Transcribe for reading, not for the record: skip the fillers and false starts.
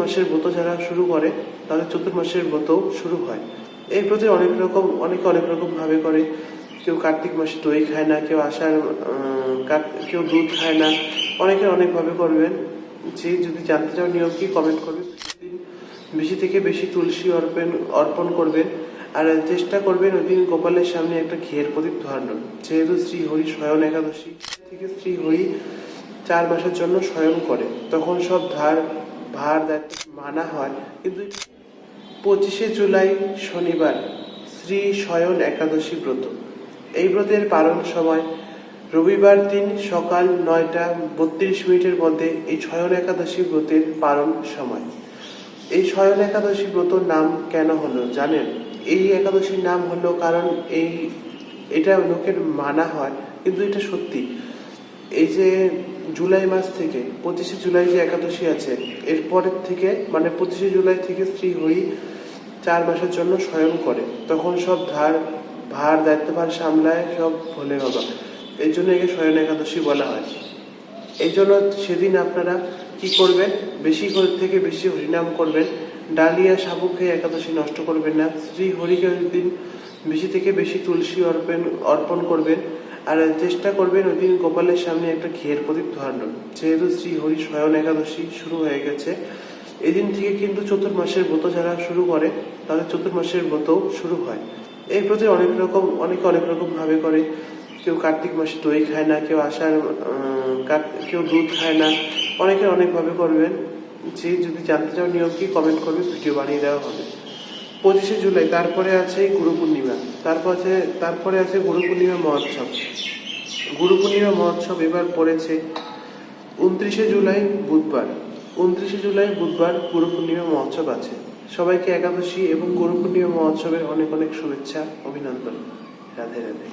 মাসের ব্রত যারা শুরু করে তাদের চতুর্মাসের ব্রত শুরু হয়। এই ব্রতে অনেকে অনেক রকম ভাবে করে। কেউ কার্তিক মাসে দই খায় না, কেউ কেউ দুধ খায় না, অনেকে অনেকভাবে করবেন। যে যদি জানতে চাও নিয়ম কি, কমেন্ট করবে। বেশি থেকে বেশি তুলসী অর্পণ করবেন, আর চেষ্টা করবেন ওই দিন গোপালের সামনে একটা ঘিয়ের প্রদীপ ধরানোর। যেহেতু শ্রী হরি শয়ন একাদশী থেকে শ্রী হরি 4 মাসের জন্য শয়ন করে, তখন সব ভার দায়িত্ব মানা হয়। কিন্তু 25শে জুলাই শনিবার শ্রী শয়ন একাদশী ব্রত। এই ব্রতের পালন সময় রবিবার দিন সকাল 9:32 মধ্যে এই শয়ন একাদশী ব্রতের পালন সময়। এই শয়ন একাদশী ব্রত নাম কেন হলো জানেন? এই একাদশীর নাম হলো কারণ এটা লোকের মানা হয়, কিন্তু এটা সত্যি। এই যে জুলাই মাস থেকে 25শে জুলাই যে একাদশী আছে, এরপরের থেকে মানে 25শে জুলাই থেকে শ্রী হরি 4 মাসের জন্য শয়ন করে, তখন সব ভার দায়িত্বভার সামলায় সব ভোলে বাবা। এই জন্য একে শয়ন একাদশী বলা হয়। এই জন্য সেদিন আপনারা কি করবেন, থেকে বেশি হরিনাম করবেন। ডালিয়া শাবক খেয়ে একাদশী নষ্ট করবেন না। শ্রী হরিকে ওই দিন বেশি থেকে বেশি তুলসী অর্পণ করবেন, আর চেষ্টা করবেন ওই দিন গোপালের সামনে একটা ঘিয়ের প্রদীপ ধরানোর। যেহেতু শ্রী হরি শয়ন একাদশী শুরু হয়ে গেছে, এদিন থেকে কিন্তু চতুর্মাসের ব্রত যারা শুরু করে তাদের চতুর্মাসের ব্রত শুরু হয়। এই ব্রতে অনেকে অনেক রকম ভাবে করে। কেউ কার্তিক মাসে দই খায় না, কেউ দুধ খায় না, অনেকে অনেকভাবে করবেন। যে যদি জানতে চাও নিয়ম কি, কমেন্ট করবে, ভিডিও বানিয়ে দেওয়া হবে। 25শে জুলাই, তারপরে আছে গুরু পূর্ণিমা, তারপরে আছে গুরু পূর্ণিমা মহোৎসব। গুরু পূর্ণিমা মহোৎসব এবার পড়েছে 29শে জুলাই বুধবার। 29শে জুলাই বুধবার গুরু পূর্ণিমা মহোৎসব আছে। সবাইকে একাদশী এবং গুরু পূর্ণিমা মহোৎসবের অনেক অনেক শুভেচ্ছা, অভিনন্দন। রাধে রাধে।